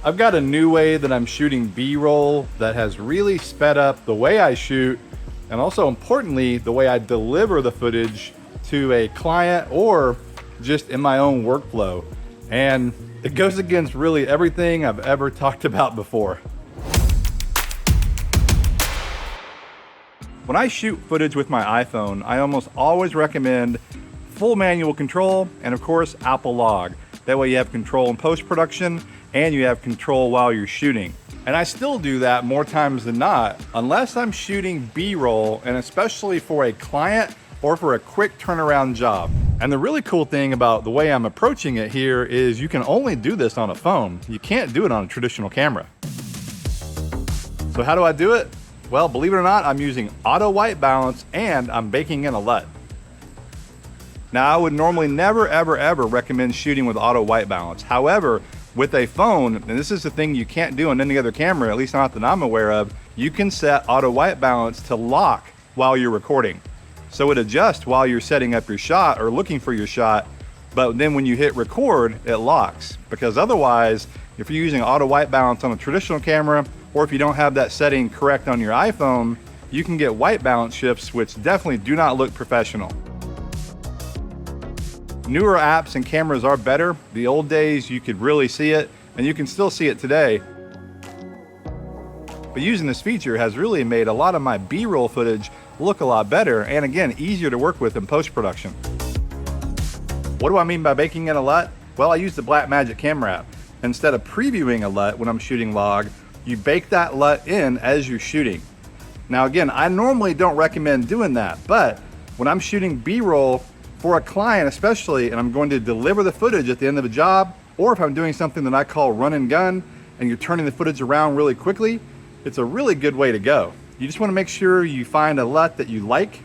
I've got a new way that I'm shooting B-roll that has really sped up the way I shoot, and also importantly, the way I deliver the footage to a client or just in my own workflow. And it goes against really everything I've ever talked about before. When I shoot footage with my iPhone, I almost always recommend full manual control and of course Apple Log. That way you have control in post-production and you have control while you're shooting. And I still do that more times than not, unless I'm shooting B-roll, and especially for a client or for a quick turnaround job. And the really cool thing about the way I'm approaching it here is you can only do this on a phone. You can't do it on a traditional camera. So how do I do it? Well, believe it or not, I'm using auto white balance and I'm baking in a LUT. Now, I would normally never, ever recommend shooting with auto white balance. However, with a phone, and this is the thing you can't do on any other camera, at least not that I'm aware of, you can set auto white balance to lock while you're recording. So it adjusts while you're setting up your shot or looking for your shot, but then when you hit record, it locks. Because otherwise, if you're using auto white balance on a traditional camera, or if you don't have that setting correct on your iPhone, you can get white balance shifts, which definitely do not look professional. Newer apps and cameras are better. The old days, you could really see it, and you can still see it today. But using this feature has really made a lot of my B-roll footage look a lot better, and again, easier to work with in post-production. What do I mean by baking in a LUT? Well, I use the Blackmagic Camera app. Instead of previewing a LUT when I'm shooting log, you bake that LUT in as you're shooting. Now again, I normally don't recommend doing that, but when I'm shooting B-roll for a client especially, and I'm going to deliver the footage at the end of a job, or if I'm doing something that I call run and gun, and you're turning the footage around really quickly, it's a really good way to go. You just want to make sure you find a LUT that you like,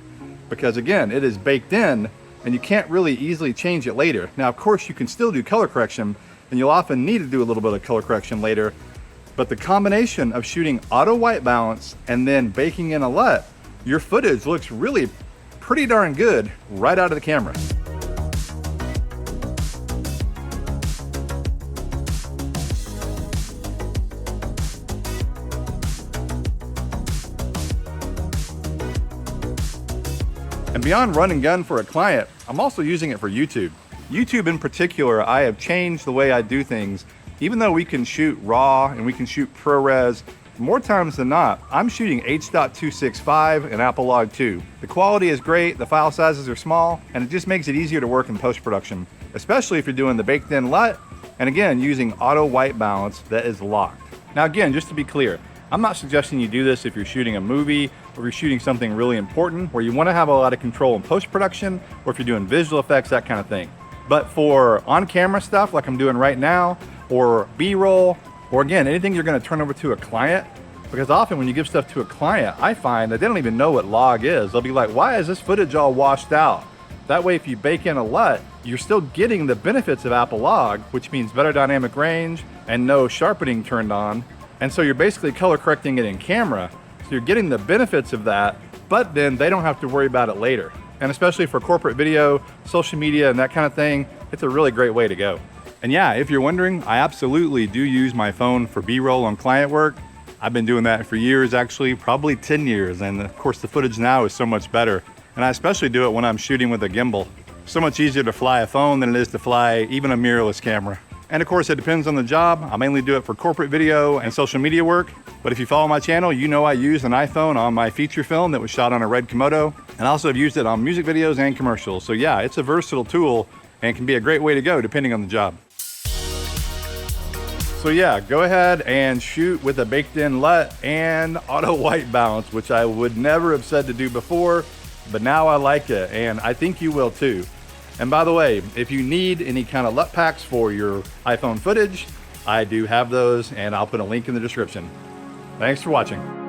because again, it is baked in, and you can't really easily change it later. Now, of course, you can still do color correction, and you'll often need to do a little bit of color correction later, but the combination of shooting auto white balance and then baking in a LUT, your footage looks really pretty darn good right out of the camera. And beyond run and gun for a client, I'm also using it for YouTube. YouTube in particular, I have changed the way I do things. Even though we can shoot RAW and we can shoot ProRes, more times than not, I'm shooting H.265 and Apple Log 2. The quality is great, the file sizes are small, and it just makes it easier to work in post-production, especially if you're doing the baked-in LUT, and again, using auto white balance that is locked. Now again, just to be clear, I'm not suggesting you do this if you're shooting a movie or you're shooting something really important where you want to have a lot of control in post-production, or if you're doing visual effects, that kind of thing. But for on-camera stuff like I'm doing right now, or B-roll, or again, anything you're going to turn over to a client, because often when you give stuff to a client, I find that they don't even know what log is. They'll be like, why is this footage all washed out? That way, if you bake in a LUT, you're still getting the benefits of Apple Log, which means better dynamic range and no sharpening turned on. And so you're basically color correcting it in camera. So you're getting the benefits of that, but then they don't have to worry about it later. And especially for corporate video, social media, and that kind of thing, it's a really great way to go. And yeah, if you're wondering, I absolutely do use my phone for B-roll on client work. I've been doing that for years, actually, probably 10 years. And of course, the footage now is so much better. And I especially do it when I'm shooting with a gimbal. So much easier to fly a phone than it is to fly even a mirrorless camera. And of course, it depends on the job. I mainly do it for corporate video and social media work. But if you follow my channel, you know I use an iPhone on my feature film that was shot on a red Komodo. And I also have used it on music videos and commercials. So yeah, it's a versatile tool and can be a great way to go depending on the job. So yeah, go ahead and shoot with a baked-in LUT and auto white balance, which I would never have said to do before, but now I like it, and I think you will too. And by the way, if you need any kind of LUT packs for your iPhone footage, I do have those, and I'll put a link in the description. Thanks for watching.